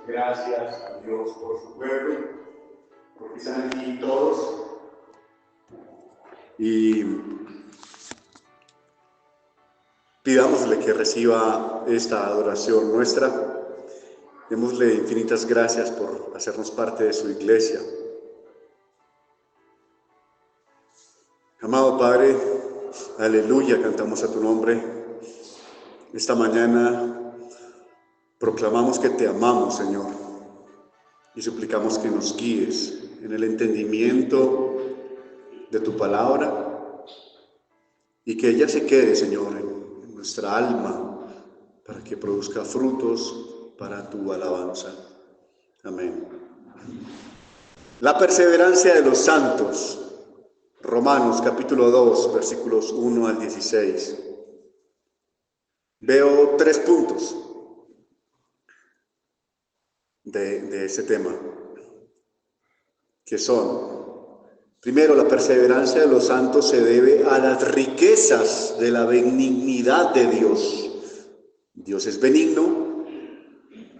gracias a Dios por su pueblo, porque están aquí todos. Y pidámosle que reciba esta adoración nuestra. Démosle infinitas gracias por hacernos parte de su iglesia. Amado Padre, aleluya, cantamos a tu nombre. Esta mañana proclamamos que te amamos, Señor, y suplicamos que nos guíes en el entendimiento de tu palabra y que ella se quede, Señor, en nuestra alma para que produzca frutos para tu alabanza. Amén. La perseverancia de los santos. Romanos capítulo 2, versículos 1 al 16. Veo 3 puntos de ese tema, que son: primero, la perseverancia de los santos se debe a las riquezas de la benignidad de Dios. Dios es benigno,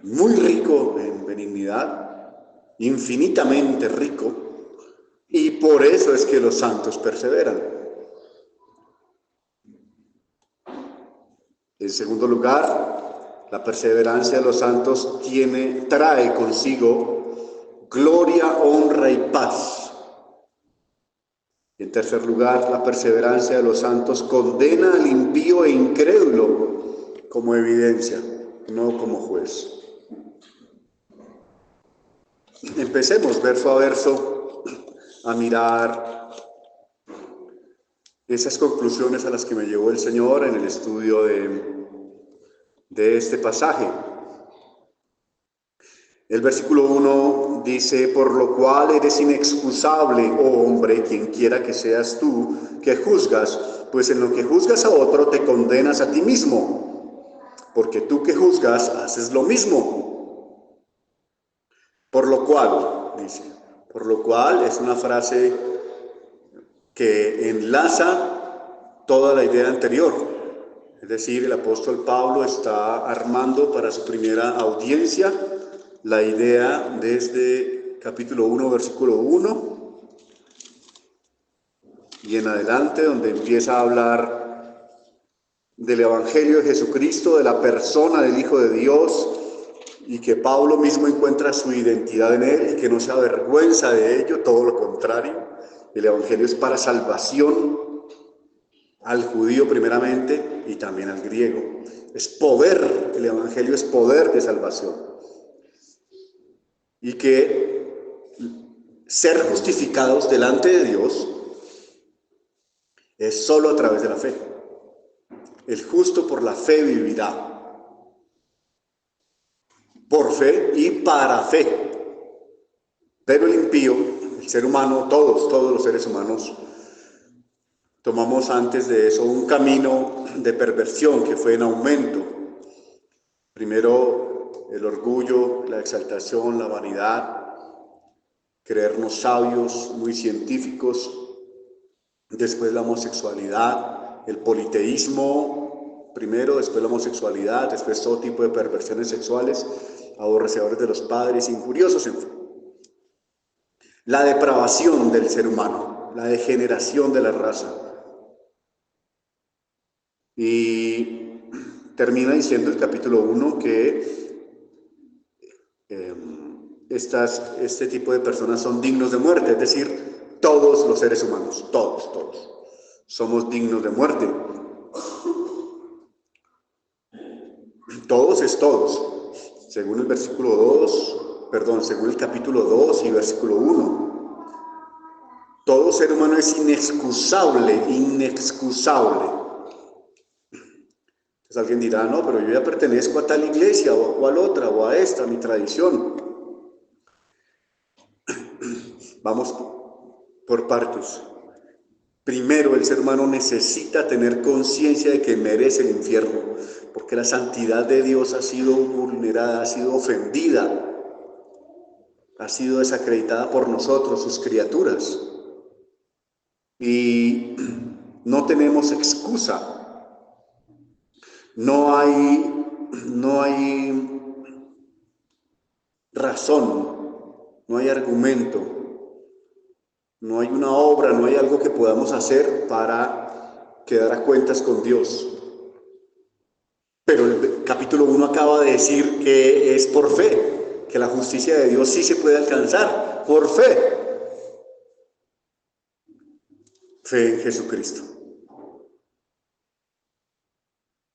muy rico en benignidad, infinitamente rico, y por eso es que los santos perseveran. En segundo lugar, la perseverancia de los santos trae consigo gloria, honra y paz. En tercer lugar, la perseverancia de los santos condena al impío e incrédulo como evidencia, no como juez. Empecemos verso a verso a mirar esas conclusiones a las que me llevó el Señor en el estudio de este pasaje. El versículo 1 dice: por lo cual eres inexcusable, oh hombre, quien quiera que seas tú, que juzgas, pues en lo que juzgas a otro te condenas a ti mismo, porque tú que juzgas haces lo mismo. Por lo cual, dice, por lo cual es una frase que enlaza toda la idea anterior. Es decir, el apóstol Pablo está armando para su primera audiencia la idea desde capítulo 1, versículo 1 y en adelante, donde empieza a hablar del Evangelio de Jesucristo, de la persona del Hijo de Dios, y que Pablo mismo encuentra su identidad en él y que no se avergüenza de ello, todo lo contrario. El Evangelio es para salvación al judío primeramente y también al griego. Es poder, el Evangelio es poder de salvación. Y que ser justificados delante de Dios es solo a través de la fe. El justo por la fe vivirá. Por fe y para fe. Pero el impío, el ser humano, todos los seres humanos, tomamos antes de eso un camino de perversión que fue en aumento. Primero el orgullo, la exaltación, la vanidad, creernos sabios, muy científicos. Después la homosexualidad, el politeísmo, primero, después la homosexualidad, después todo tipo de perversiones sexuales, aborrecedores de los padres, injuriosos, en fin. La depravación del ser humano, la degeneración de la raza. Y termina diciendo el capítulo 1 que este tipo de personas son dignos de muerte, es decir, todos los seres humanos, todos, somos dignos de muerte. Todos es todos, según el versículo 2, según el capítulo 2 y versículo 1. Todo ser humano es inexcusable. Entonces alguien dirá: no, pero yo ya pertenezco a tal iglesia, o a cual otra, o a esta, mi tradición. Vamos por partes. Primero, el ser humano necesita tener conciencia de que merece el infierno, porque la santidad de Dios ha sido vulnerada, ha sido ofendida, ha sido desacreditada por nosotros, sus criaturas. Y no tenemos excusa. No hay razón, no hay argumento, no hay una obra, no hay algo que podamos hacer para quedar a cuentas con Dios. Pero el capítulo 1 acaba de decir que es por fe, que la justicia de Dios sí se puede alcanzar, por fe. Fe en Jesucristo,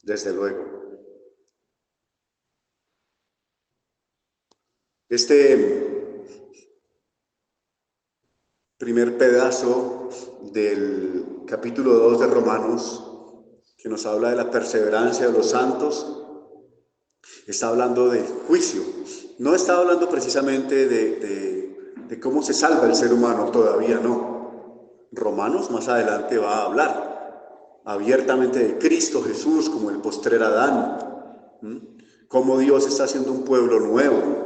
desde luego. Este primer pedazo del capítulo 2 de Romanos, que nos habla de la perseverancia de los santos, está hablando del juicio. No está hablando precisamente de cómo se salva el ser humano, todavía no. Romanos más adelante va a hablar abiertamente de Cristo Jesús como el postrer Adán, cómo Dios está haciendo un pueblo nuevo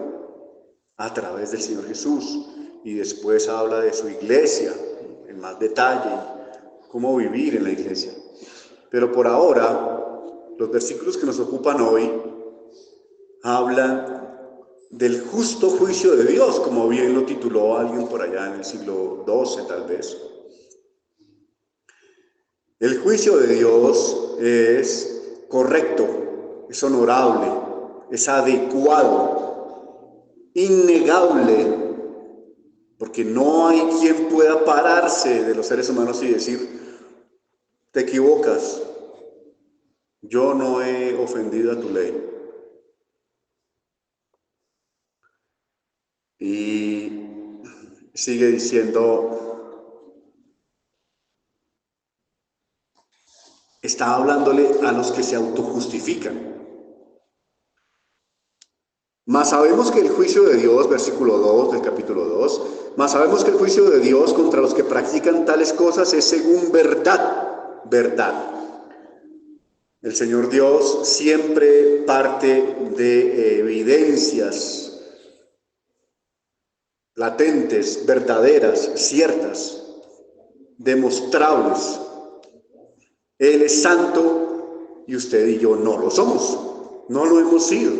a través del Señor Jesús, y después habla de su iglesia en más detalle, cómo vivir en la iglesia. Pero por ahora, los versículos que nos ocupan hoy hablan del justo juicio de Dios, como bien lo tituló alguien por allá en el siglo XII tal vez. El juicio de Dios es correcto, es honorable, es adecuado, innegable, porque no hay quien pueda pararse de los seres humanos y decir: te equivocas, yo no he ofendido a tu ley. Y sigue diciendo, está hablándole a los que se autojustifican. Mas sabemos que el juicio de Dios, versículo 2 del capítulo 2, mas sabemos que el juicio de Dios contra los que practican tales cosas es según verdad, verdad. El Señor Dios siempre parte de evidencias latentes, verdaderas, ciertas, demostrables. Él es santo y usted y yo no lo somos, no lo hemos sido.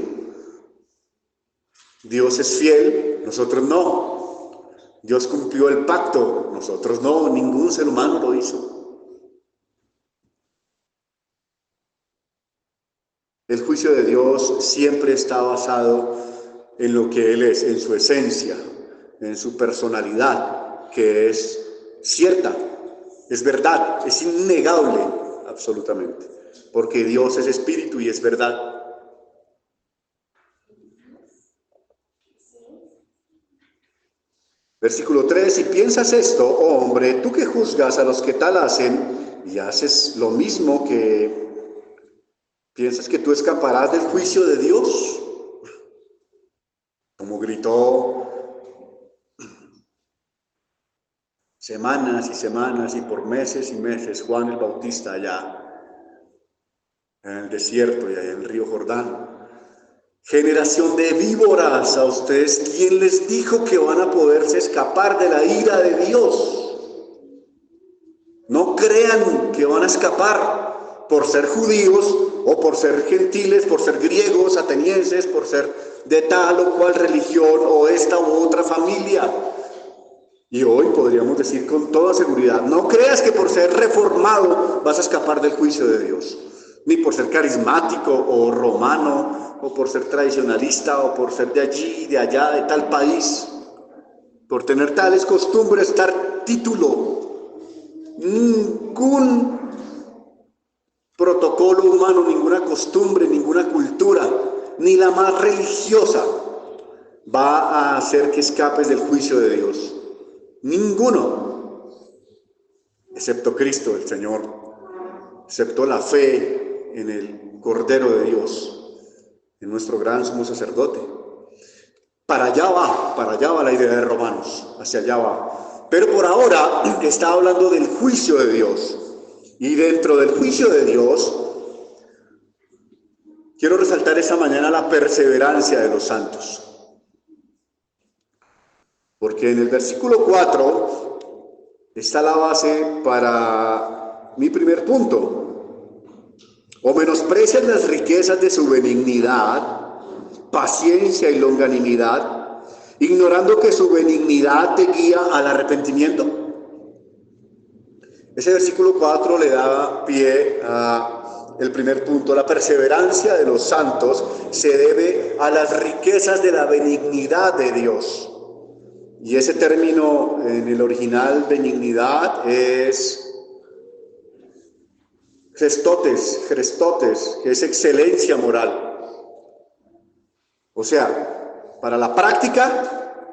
Dios es fiel, nosotros no. Dios cumplió el pacto, nosotros no, ningún ser humano lo hizo. El juicio de Dios siempre está basado en lo que Él es, en su esencia, en su personalidad, que es cierta, es verdad, es innegable, absolutamente, porque Dios es espíritu y es verdad. Versículo 3, si piensas esto, oh hombre, tú que juzgas a los que tal hacen y haces lo mismo, que piensas que tú escaparás del juicio de Dios, como gritó semanas y semanas y por meses y meses Juan el Bautista allá en el desierto y allá en el río Jordán. Generación de víboras, a ustedes, ¿quién les dijo que van a poderse escapar de la ira de Dios? No crean que van a escapar por ser judíos o por ser gentiles, por ser griegos, atenienses, por ser de tal o cual religión o esta u otra familia. Y hoy podríamos decir con toda seguridad, no creas que por ser reformado vas a escapar del juicio de Dios, ni por ser carismático o romano, o por ser tradicionalista, o por ser de allí, de allá, de tal país, por tener tales costumbres, tal título. Ningún protocolo humano, ninguna costumbre, ninguna cultura, ni la más religiosa, va a hacer que escapes del juicio de Dios. Ninguno, excepto Cristo el Señor, excepto la fe en el Cordero de Dios, en nuestro gran sumo sacerdote. Para allá va la idea de Romanos, hacia allá va. Pero por ahora está hablando del juicio de Dios. Y dentro del juicio de Dios, quiero resaltar esta mañana la perseverancia de los santos. Porque en el versículo 4 está la base para mi primer punto. O menosprecian las riquezas de su benignidad, paciencia y longanimidad, ignorando que su benignidad te guía al arrepentimiento. Ese versículo 4 le da pie a el primer punto. La perseverancia de los santos se debe a las riquezas de la benignidad de Dios. Y ese término en el original, benignidad, es Christotes, que es excelencia moral. O sea, para la práctica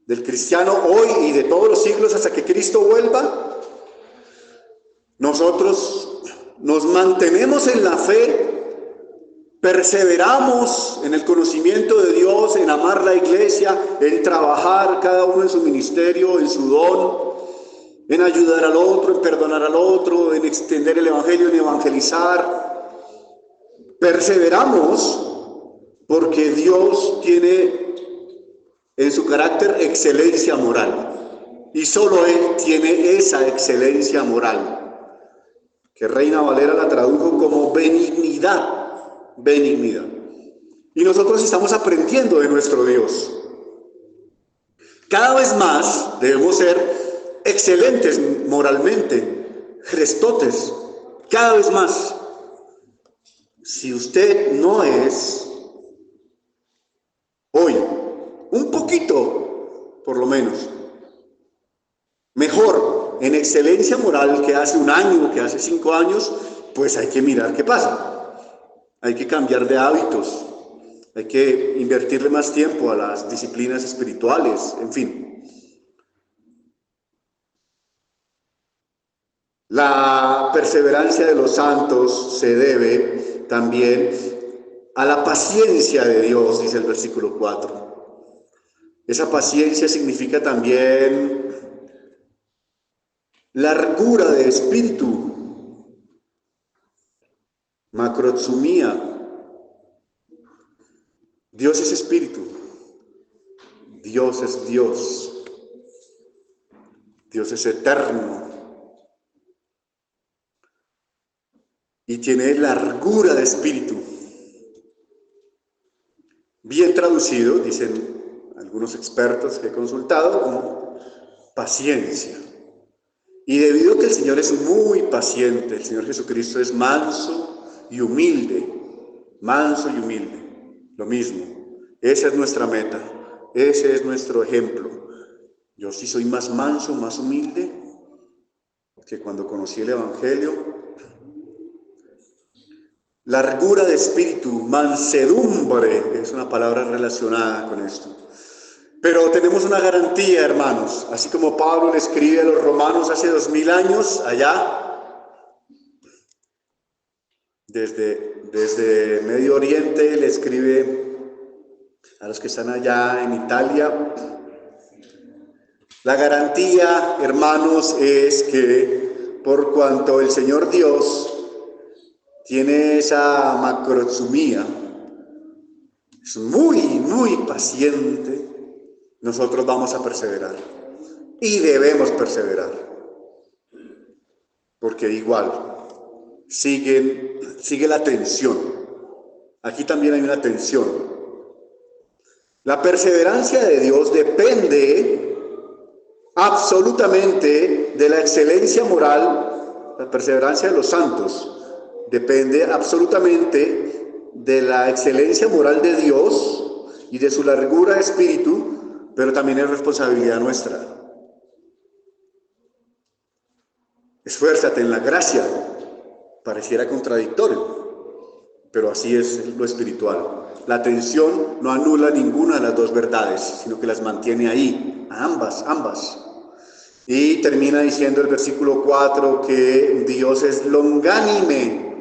del cristiano hoy y de todos los siglos hasta que Cristo vuelva, nosotros nos mantenemos en la fe, perseveramos en el conocimiento de Dios, en amar la iglesia, en trabajar cada uno en su ministerio, en su don, en ayudar al otro, en perdonar al otro, en extender el evangelio, en evangelizar. Perseveramos porque Dios tiene en su carácter excelencia moral. Y solo Él tiene esa excelencia moral, que Reina Valera la tradujo como benignidad. Benignidad. Y nosotros estamos aprendiendo de nuestro Dios. Cada vez más debemos ser excelentes moralmente, Christotes, cada vez más. Si usted no es hoy, un poquito, por lo menos, mejor en excelencia moral que hace un año, que hace 5 años, pues hay que mirar qué pasa. Hay que cambiar de hábitos, hay que invertirle más tiempo a las disciplinas espirituales, en fin. La perseverancia de los santos se debe también a la paciencia de Dios, dice el versículo 4. Esa paciencia significa también largura de espíritu, macrotsumía. Dios es espíritu, Dios es Dios, Dios es eterno y tiene largura de espíritu. Bien traducido, dicen algunos expertos que he consultado, como paciencia. Y debido a que el Señor es muy paciente, el Señor Jesucristo es manso y humilde, lo mismo. Esa es nuestra meta, ese es nuestro ejemplo. Yo sí soy más manso, más humilde que cuando conocí el Evangelio. Largura de espíritu, mansedumbre, es una palabra relacionada con esto. Pero tenemos una garantía, hermanos, así como Pablo le escribe a los romanos hace 2000 años, allá, desde Medio Oriente, le escribe a los que están allá en Italia. La garantía, hermanos, es que por cuanto el Señor Dios tiene esa macrotsumía, es muy paciente, nosotros vamos a perseverar y debemos perseverar, porque igual sigue la tensión. Aquí también hay una tensión. La perseverancia de Dios depende absolutamente de la excelencia moral. La perseverancia de los santos depende absolutamente de la excelencia moral de Dios y de su largura de espíritu, pero también es responsabilidad nuestra. Esfuérzate en la gracia. Pareciera contradictorio, pero así es lo espiritual. La tensión no anula ninguna de las dos verdades, sino que las mantiene ahí, ambas. Y termina diciendo el versículo 4 que Dios es longánime.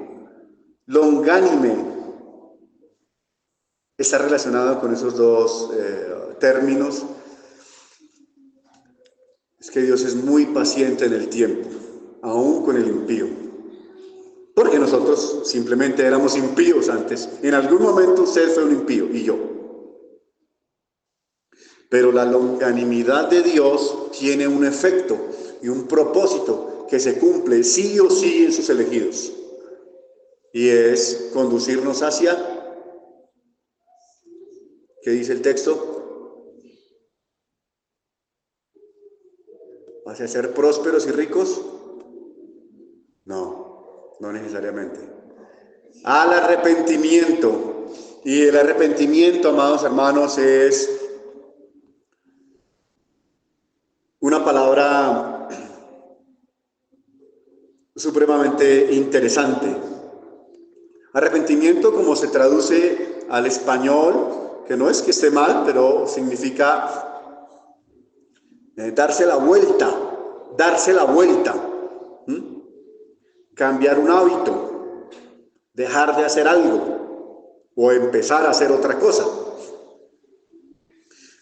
Está relacionado con esos dos términos. Es que Dios es muy paciente en el tiempo, aún con el impío. Porque nosotros simplemente éramos impíos antes. En algún momento usted fue un impío y yo. Pero la longanimidad de Dios tiene un efecto y un propósito que se cumple sí o sí en sus elegidos. Y es conducirnos hacia, ¿qué dice el texto? ¿Hacia ser prósperos y ricos? No, no necesariamente. Al arrepentimiento. Y el arrepentimiento, amados hermanos, es una palabra supremamente interesante. Arrepentimiento, como se traduce al español, que no es que esté mal, pero significa darse la vuelta, cambiar un hábito, dejar de hacer algo o empezar a hacer otra cosa.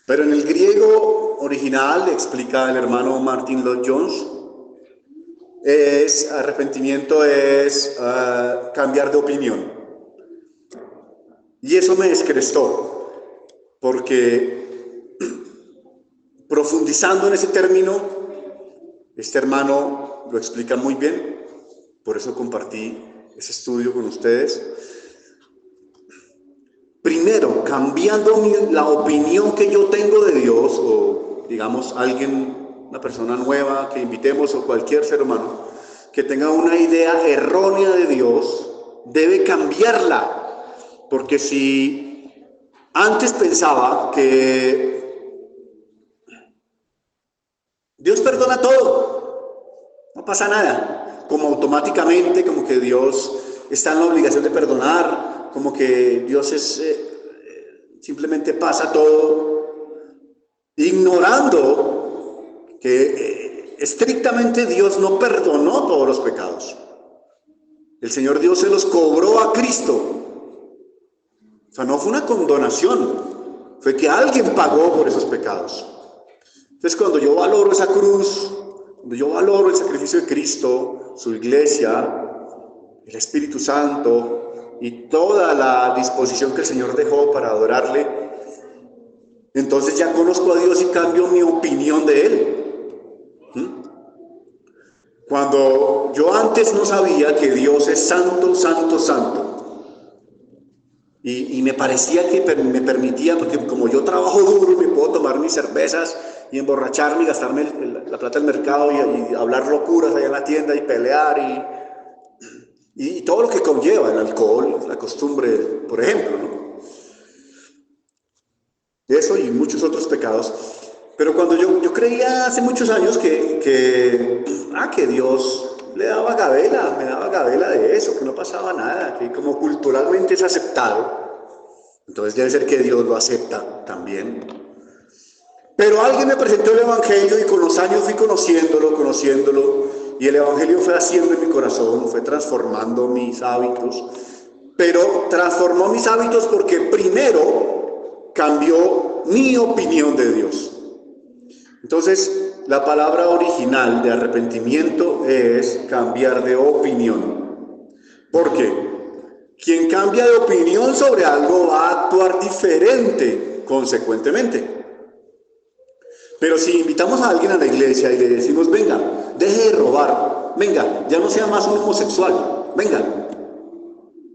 Pero en el griego original, explica el hermano Martin Lloyd-Jones, arrepentimiento es cambiar de opinión. Y eso me descrestó, porque profundizando en ese término, este hermano lo explica muy bien, por eso compartí ese estudio con ustedes. Primero, cambiando la opinión que yo tengo de Dios, o digamos una persona nueva que invitemos o cualquier ser humano, que tenga una idea errónea de Dios, debe cambiarla. Porque si antes pensaba que Dios perdona todo, no pasa nada, como automáticamente, como que Dios está en la obligación de perdonar, como que Dios simplemente pasa todo, ignorando que estrictamente Dios no perdonó todos los pecados. El Señor Dios se los cobró a Cristo. O sea, no fue una condonación, fue que alguien pagó por esos pecados. Entonces, cuando yo valoro esa cruz, cuando yo valoro el sacrificio de Cristo, su iglesia, el Espíritu Santo y toda la disposición que el Señor dejó para adorarle, entonces ya conozco a Dios y cambio mi opinión de Él. Cuando yo antes no sabía que Dios es santo, santo, santo, y me parecía que me permitía, porque como yo trabajo duro y me puedo tomar mis cervezas y emborracharme y gastarme la plata del mercado y hablar locuras allá en la tienda y pelear y todo lo que conlleva el alcohol, la costumbre, por ejemplo, ¿no? Eso y muchos otros pecados. Pero cuando yo creía hace muchos años que Dios me daba gabela de eso, que no pasaba nada, que como culturalmente es aceptado, entonces debe ser que Dios lo acepta también. Pero alguien me presentó el Evangelio y con los años fui conociéndolo, y el Evangelio fue haciendo en mi corazón, fue transformando mis hábitos, pero transformó mis hábitos porque primero cambió mi opinión de Dios. Entonces, la palabra original de arrepentimiento es cambiar de opinión. ¿Por qué? Quien cambia de opinión sobre algo va a actuar diferente, consecuentemente. Pero si invitamos a alguien a la iglesia y le decimos, venga, deje de robar, venga, ya no sea más un homosexual, venga,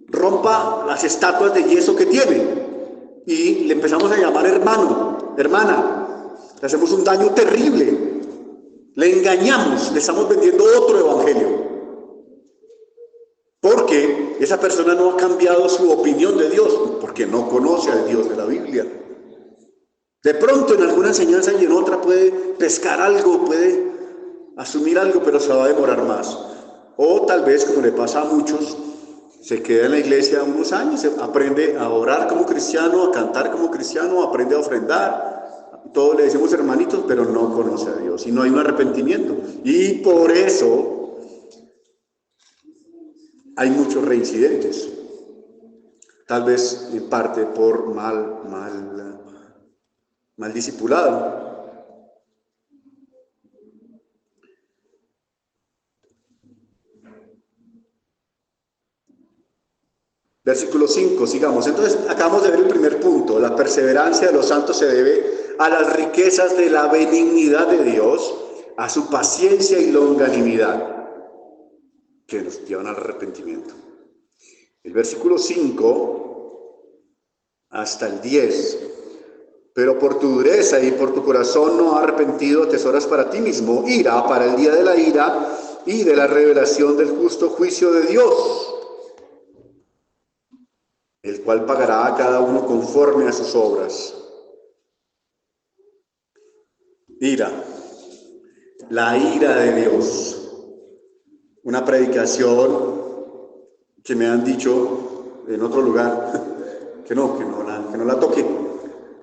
rompa las estatuas de yeso que tiene, y le empezamos a llamar hermano, hermana, le hacemos un daño terrible, le engañamos, le estamos vendiendo otro evangelio, porque esa persona no ha cambiado su opinión de Dios, porque no conoce al Dios de la Biblia. De pronto en alguna enseñanza y en otra puede pescar algo, puede asumir algo, pero se va a demorar más. O tal vez, como le pasa a muchos, se queda en la iglesia unos años, aprende a orar como cristiano, a cantar como cristiano, aprende a ofrendar. Todos le decimos hermanitos, pero no conoce a Dios y no hay un arrepentimiento. Y por eso hay muchos reincidentes. Tal vez en parte por mal discipulado. Versículo 5, sigamos. Entonces, acabamos de ver el primer punto. La perseverancia de los santos se debe a las riquezas de la benignidad de Dios, a su paciencia y longanimidad, que nos llevan al arrepentimiento. El versículo 5 hasta el 10 pero por tu dureza y por tu corazón no arrepentido atesoras para ti mismo ira para el día de la ira y de la revelación del justo juicio de Dios, el cual pagará a cada uno conforme a sus obras. Ira, la ira de Dios. Una predicación que me han dicho en otro lugar, que no la toque.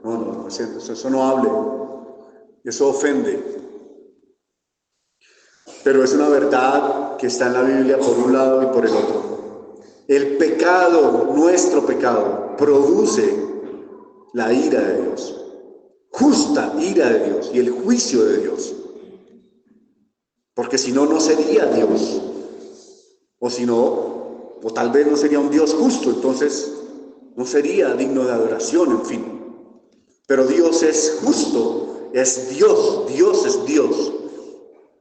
No, eso no hable, eso ofende. Pero es una verdad que está en la Biblia por un lado y por el otro. El pecado, nuestro pecado, produce la ira de Dios, justa ira de Dios y el juicio de Dios. Porque si no, no sería Dios. O si no, o tal vez no sería un Dios justo, entonces no sería digno de adoración, en fin. Pero Dios es justo, es Dios, Dios es Dios.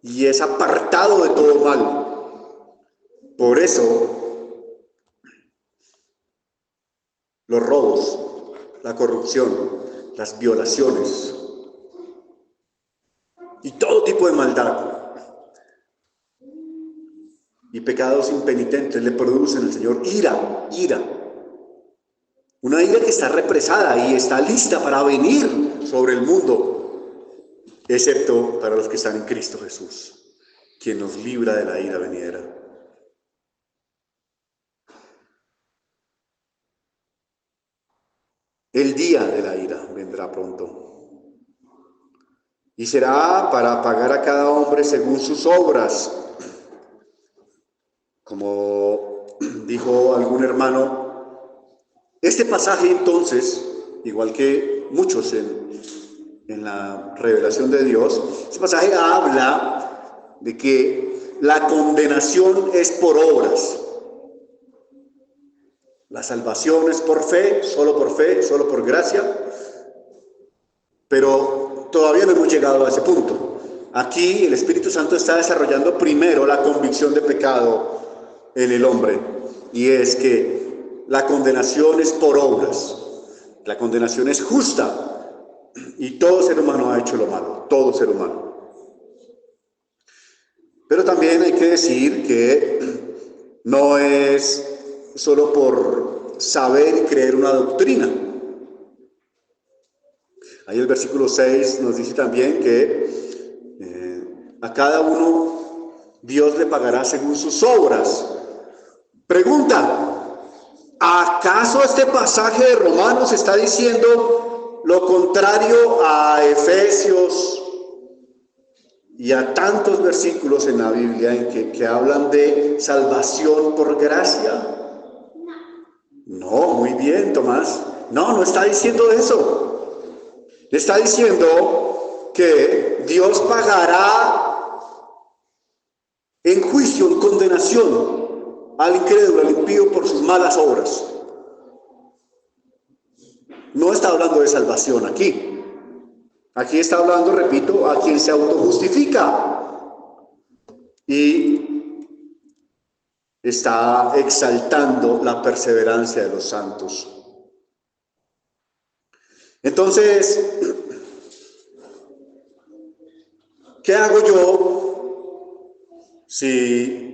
Y es apartado de todo mal. Por eso, los robos, la corrupción, las violaciones y todo tipo de maldad y pecados impenitentes le producen al Señor ira. Una ira que está represada y está lista para venir sobre el mundo, excepto para los que están en Cristo Jesús, quien nos libra de la ira venidera. El día de la ira vendrá pronto. Y será para pagar a cada hombre según sus obras. Como dijo algún hermano, este pasaje entonces, igual que muchos en la revelación de Dios, este pasaje habla de que la condenación es por obras. La salvación es por fe, solo por gracia, pero todavía no hemos llegado a ese punto. Aquí el Espíritu Santo está desarrollando primero la convicción de pecado en el hombre, y es que la condenación es por obras, la condenación es justa, y todo ser humano ha hecho lo malo, todo ser humano. Pero también hay que decir que no es solo por saber y creer una doctrina. Ahí el versículo 6 nos dice también que a cada uno Dios le pagará según sus obras. Pregunta, ¿acaso este pasaje de Romanos está diciendo lo contrario a Efesios y a tantos versículos en la Biblia en que hablan de salvación por gracia? No, muy bien, Tomás. No está diciendo eso. Está diciendo que Dios pagará en juicio, en condenación al incrédulo, al impío por sus malas obras. No está hablando de salvación aquí. Aquí está hablando, repito, a quien se autojustifica y está exaltando la perseverancia de los santos. Entonces, ¿qué hago yo si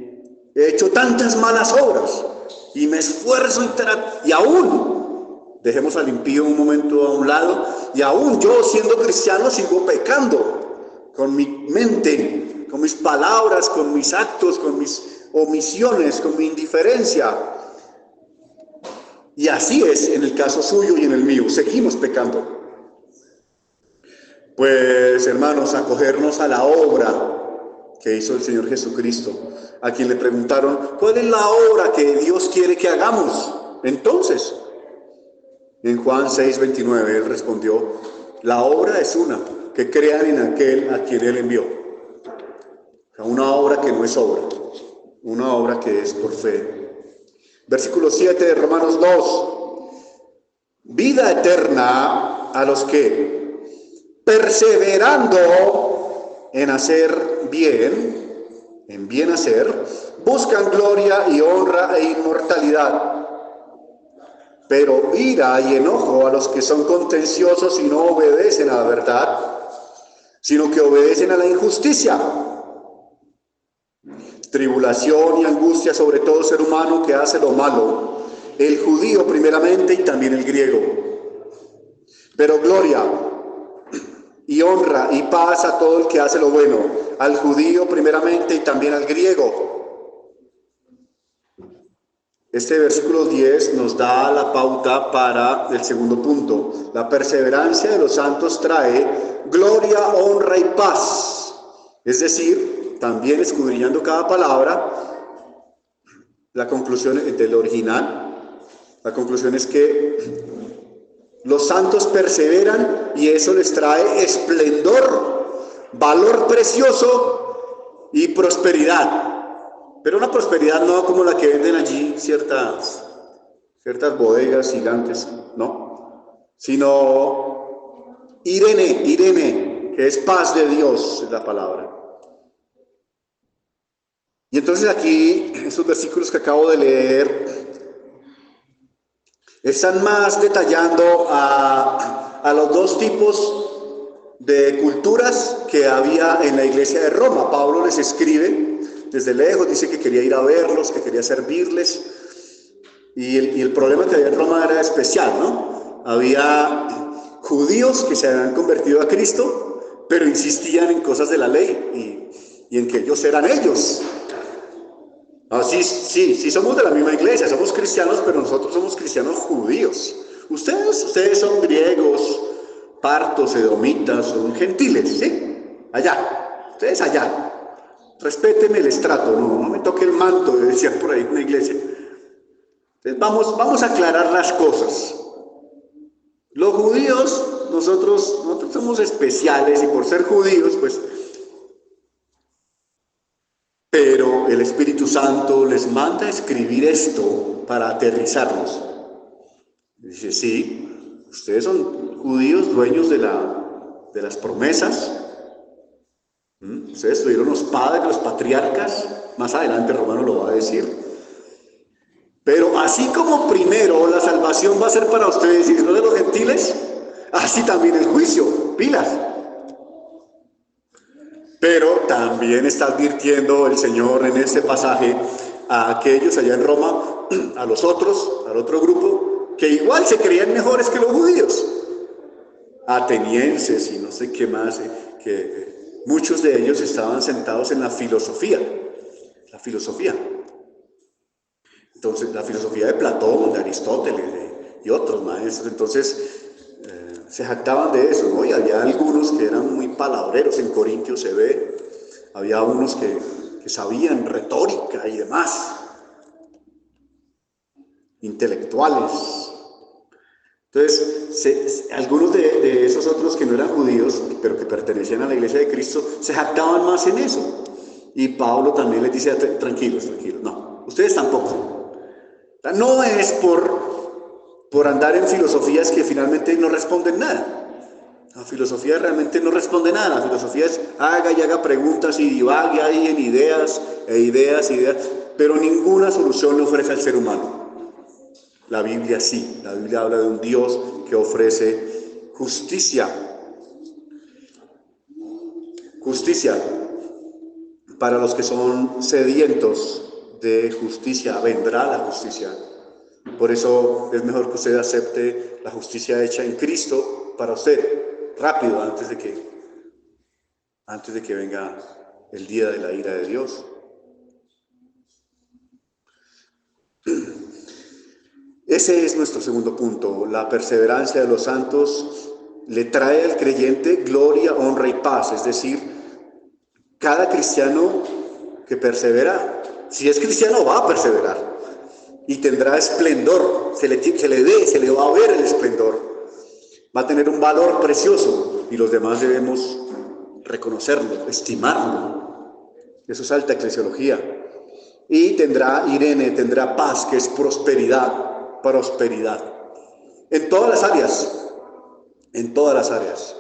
he hecho tantas malas obras y me esfuerzo y aún, dejemos al impío un momento a un lado, y aún yo siendo cristiano sigo pecando con mi mente, con mis palabras, con mis actos, con mis omisiones, con mi indiferencia? Y así es en el caso suyo y en el mío, seguimos pecando. Pues, hermanos, acogernos a la obra que hizo el Señor Jesucristo, a quien le preguntaron, ¿cuál es la obra que Dios quiere que hagamos? Entonces, en Juan 6:29, él respondió, la obra es una, que crean en aquel a quien él envió. O sea, una obra que no es obra, una obra que es por fe. Versículo 7 de Romanos 2, vida eterna a los que, perseverando en hacer bien, en bien hacer, buscan gloria y honra e inmortalidad. pero ira y enojo a los que son contenciosos y no obedecen a la verdad, sino que obedecen a la injusticia. Tribulación y angustia sobre todo ser humano que hace lo malo, el judío primeramente y también el griego. Pero gloria y honra y paz a todo el que hace lo bueno, al judío primeramente y también al griego. Este versículo 10 nos da la pauta para el segundo punto. La perseverancia de los santos trae gloria, honra y paz. Es decir, también escudriñando cada palabra, la conclusión del original, la conclusión es que los santos perseveran y eso les trae esplendor, valor precioso y prosperidad. Pero una prosperidad no como la que venden allí ciertas bodegas gigantes, no, sino Irene, que es paz de Dios, es la palabra. Y entonces aquí, esos versículos que acabo de leer, están más detallando a los dos tipos de culturas que había en la iglesia de Roma. Pablo les escribe desde lejos, dice que quería ir a verlos, que quería servirles. Y el problema que había en Roma era especial, ¿no? Había judíos que se habían convertido a Cristo, pero insistían en cosas de la ley y en que ellos eran ellos. Sí, somos de la misma iglesia, somos cristianos, pero nosotros somos cristianos judíos. Ustedes son griegos, partos, edomitas, son gentiles, ¿sí? Allá, ustedes allá. Respéteme el estrato, no me toque el manto, decían por ahí en una iglesia. Entonces vamos a aclarar las cosas. Los judíos, nosotros somos especiales y por ser judíos, pues, pero el Espíritu Santo les manda a escribir esto para aterrizarlos. Dice, sí, ustedes son judíos, dueños de las promesas. Ustedes tuvieron los padres, los patriarcas, más adelante Romano lo va a decir. Pero así como primero la salvación va a ser para ustedes y no de los gentiles, así también el juicio, pilas. Pero también está advirtiendo el Señor en este pasaje a aquellos allá en Roma, al otro grupo, que igual se creían mejores que los judíos, atenienses y no sé qué más, que muchos de ellos estaban sentados en la filosofía. Entonces, la filosofía de Platón, de Aristóteles y otros maestros, entonces se jactaban de eso, ¿no? Y había algunos que eran muy palabreros, en Corintios se ve, había unos que sabían retórica y demás, intelectuales. Entonces, algunos de esos otros que no eran judíos, pero que pertenecían a la iglesia de Cristo, se jactaban más en eso. Y Pablo también les dice, tranquilos, no, ustedes tampoco. No es por andar en filosofías que finalmente no responden nada. La filosofía realmente no responde nada. La filosofía es haga preguntas y divague ahí en ideas, pero ninguna solución le ofrece al ser humano. La Biblia sí, la Biblia habla de un Dios que ofrece justicia. Justicia para los que son sedientos de justicia, vendrá la justicia. Por eso es mejor que usted acepte la justicia hecha en Cristo para usted, rápido, antes de que venga el día de la ira de Dios. Ese es nuestro segundo punto. La perseverancia de los santos le trae al creyente gloria, honra y paz. Es decir, cada cristiano que persevera, si es cristiano, va a perseverar y tendrá esplendor. Se le va a ver el esplendor. Va a tener un valor precioso y los demás debemos reconocerlo, estimarlo. Eso es alta eclesiología. Y tendrá Irene, tendrá paz, que es prosperidad. En todas las áreas.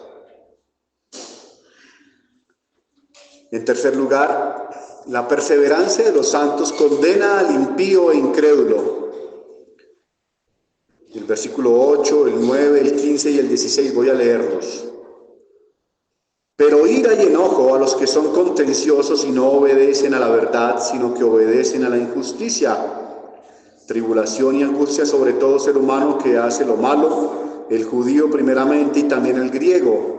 En tercer lugar, la perseverancia de los santos condena al impío e incrédulo. versículo 8, el 9, el 15 y el 16, voy a leerlos. Pero ira y enojo a los que son contenciosos y no obedecen a la verdad, sino que obedecen a la injusticia. Tribulación y angustia sobre todo ser humano que hace lo malo, el judío primeramente y también el griego.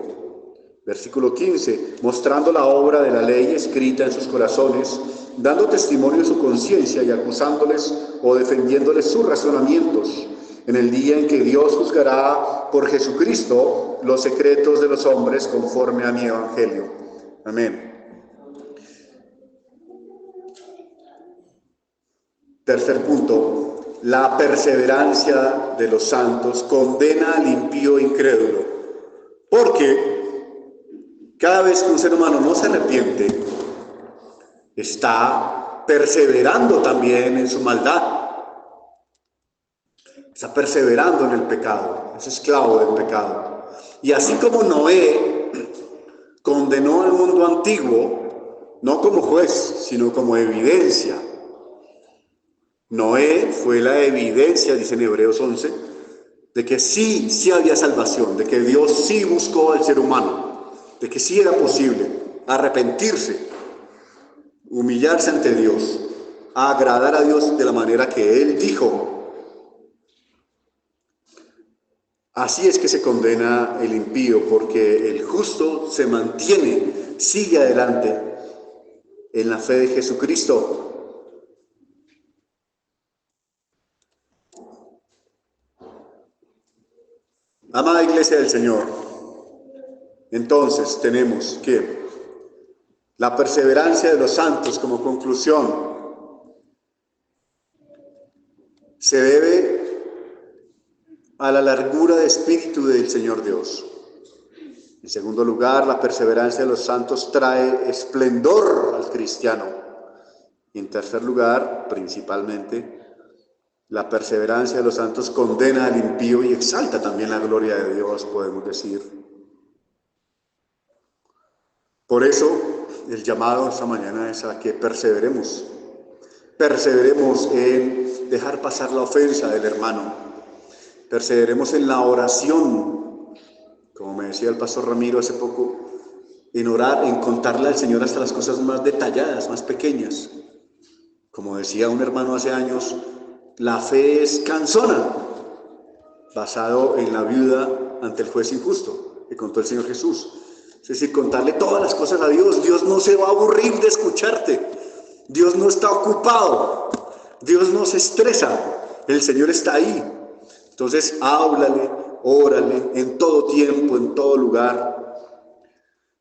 Versículo 15, mostrando la obra de la ley escrita en sus corazones, dando testimonio de su conciencia y acusándoles o defendiéndoles sus razonamientos, en el día en que Dios juzgará por Jesucristo los secretos de los hombres conforme a mi evangelio. Amén. Tercer punto, la perseverancia de los santos condena al impío incrédulo, porque cada vez que un ser humano no se arrepiente, está perseverando también en su maldad, está perseverando en el pecado, es esclavo del pecado. Y así como Noé condenó al mundo antiguo, no como juez, sino como evidencia. Noé fue la evidencia, dice en Hebreos 11, de que sí había salvación, de que Dios sí buscó al ser humano, de que sí era posible arrepentirse, humillarse ante Dios, agradar a Dios de la manera que Él dijo. Así es que se condena el impío, porque el justo se mantiene, sigue adelante en la fe de Jesucristo. Amada Iglesia del Señor, entonces tenemos que la perseverancia de los santos como conclusión se debe a la largura de espíritu del Señor Dios. En segundo lugar, la perseverancia de los santos trae esplendor al cristiano. Y en tercer lugar, principalmente, la perseverancia de los santos condena al impío y exalta también la gloria de Dios, podemos decir. Por eso, el llamado esta mañana es a que perseveremos. Perseveremos en dejar pasar la ofensa del hermano. Perseveremos en la oración, como me decía el pastor Ramiro hace poco, en orar, en contarle al Señor hasta las cosas más detalladas, más pequeñas. Como decía un hermano hace años, la fe es cansona, basado en la viuda ante el juez injusto que contó el Señor Jesús. Es decir, contarle todas las cosas a Dios. Dios no se va a aburrir de escucharte. Dios no está ocupado. Dios no se estresa. El Señor está ahí. Entonces, háblale, órale, en todo tiempo, en todo lugar.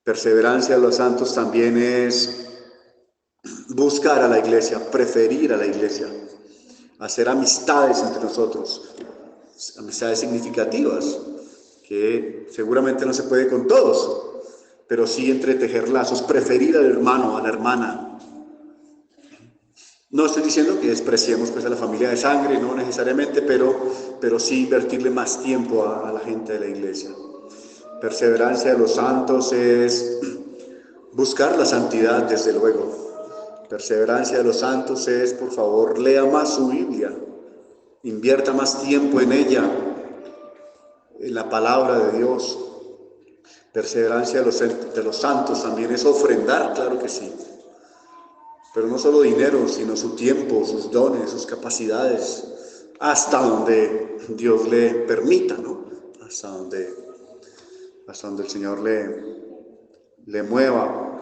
Perseverancia de los santos también es buscar a la iglesia, preferir a la iglesia, hacer amistades entre nosotros, amistades significativas, que seguramente no se puede con todos, pero sí entretejer lazos, preferir al hermano, a la hermana. No estoy diciendo que despreciemos pues a la familia de sangre, no necesariamente, pero sí invertirle más tiempo a la gente de la iglesia. Perseverancia de los santos es buscar la santidad, desde luego. Perseverancia de los santos es, por favor, lea más su Biblia, invierta más tiempo en ella, en la palabra de Dios. Perseverancia de los santos también es ofrendar, claro que sí. Pero no solo dinero, sino su tiempo, sus dones, sus capacidades, hasta donde Dios le permita, ¿no? Hasta donde el Señor le mueva.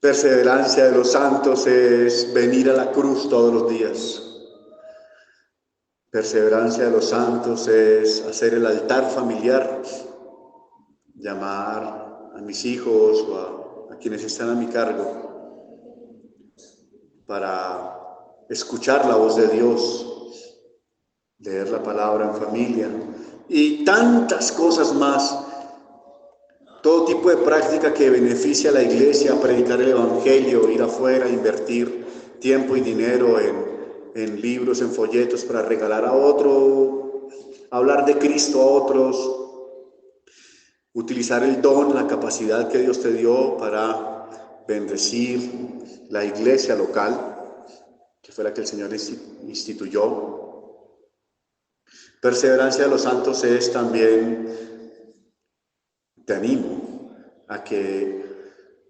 Perseverancia de los santos es venir a la cruz todos los días. Perseverancia de los santos es hacer el altar familiar, llamar a mis hijos o a quienes están a mi cargo para escuchar la voz de Dios, leer la palabra en familia y tantas cosas más. Todo tipo de práctica que beneficia a la iglesia, predicar el evangelio, ir afuera, invertir tiempo y dinero en libros, en folletos para regalar a otro, hablar de Cristo a otros, utilizar el don, la capacidad que Dios te dio para bendecir la iglesia local, que fue la que el Señor instituyó. Perseverancia de los santos es también, te animo a que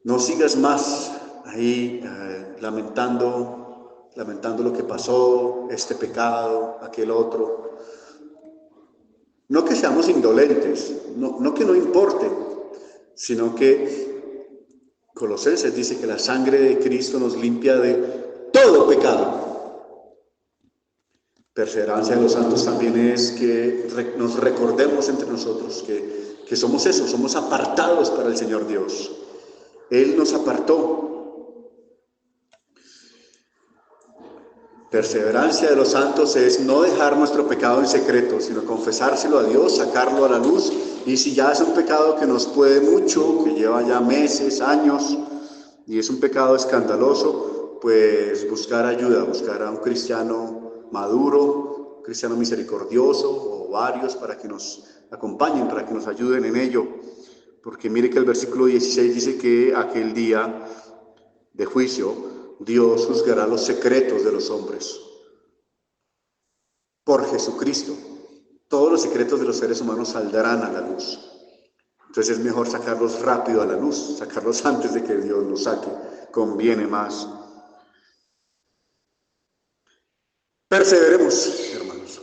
no sigas más ahí lamentando lo que pasó, este pecado, aquel otro. No que seamos indolentes, no que no importe, sino que Colosenses dice que la sangre de Cristo nos limpia de todo pecado. Perseverancia de los santos también es que nos recordemos entre nosotros que somos eso, somos apartados para el Señor Dios. Él nos apartó. Perseverancia de los santos es no dejar nuestro pecado en secreto, sino confesárselo a Dios, sacarlo a la luz. Y si ya es un pecado que nos puede mucho, que lleva ya meses, años, y es un pecado escandaloso, pues buscar ayuda, buscar a un cristiano maduro, un cristiano misericordioso o varios para que nos acompañen, para que nos ayuden en ello. Porque mire que el versículo 16 dice que aquel día de juicio Dios juzgará los secretos de los hombres por Jesucristo. Todos los secretos de los seres humanos saldrán a la luz. Entonces es mejor sacarlos rápido a la luz, sacarlos antes de que Dios los saque. Conviene más. Perseveremos, hermanos.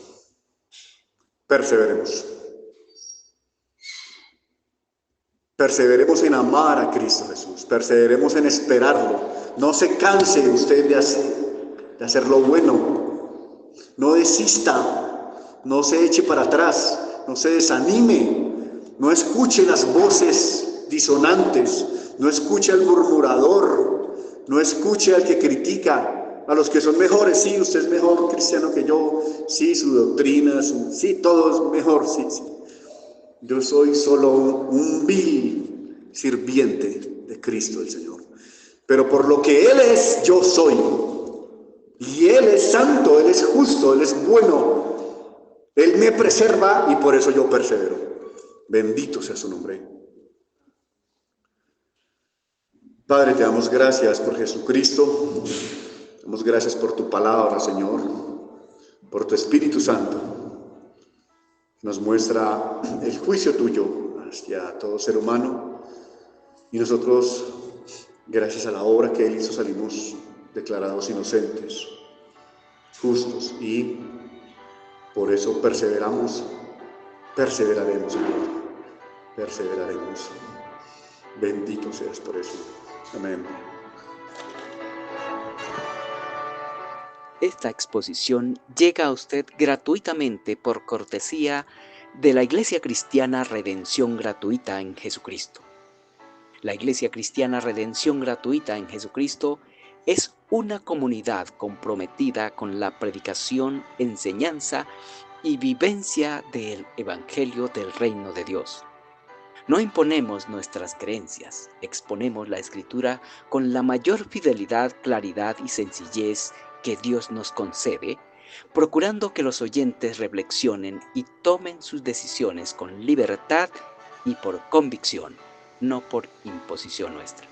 Perseveremos. Perseveremos en amar a Cristo Jesús. Perseveremos en esperarlo. No se canse usted de hacer lo bueno. No desista. No se eche para atrás. No se desanime. No escuche las voces disonantes. No escuche al murmurador. No escuche al que critica. A los que son mejores. Sí, usted es mejor cristiano que yo. Sí, su doctrina. Sí, todo es mejor. Sí, sí. Yo soy solo un vil sirviente de Cristo el Señor. Pero por lo que Él es, yo soy. Y Él es santo, Él es justo, Él es bueno. Él me preserva y por eso yo persevero. Bendito sea su nombre. Padre, te damos gracias por Jesucristo. Te damos gracias por tu palabra, Señor. Por tu Espíritu Santo. Nos muestra el juicio tuyo hacia todo ser humano y nosotros, gracias a la obra que Él hizo, salimos declarados inocentes, justos, y por eso perseveraremos, Señor, perseveraremos. Bendito seas por eso. Amén. Esta exposición llega a usted gratuitamente por cortesía de la Iglesia Cristiana Redención Gratuita en Jesucristo. La Iglesia Cristiana Redención Gratuita en Jesucristo es una comunidad comprometida con la predicación, enseñanza y vivencia del Evangelio del Reino de Dios. No imponemos nuestras creencias, exponemos la Escritura con la mayor fidelidad, claridad y sencillez que Dios nos concede, procurando que los oyentes reflexionen y tomen sus decisiones con libertad y por convicción, no por imposición nuestra.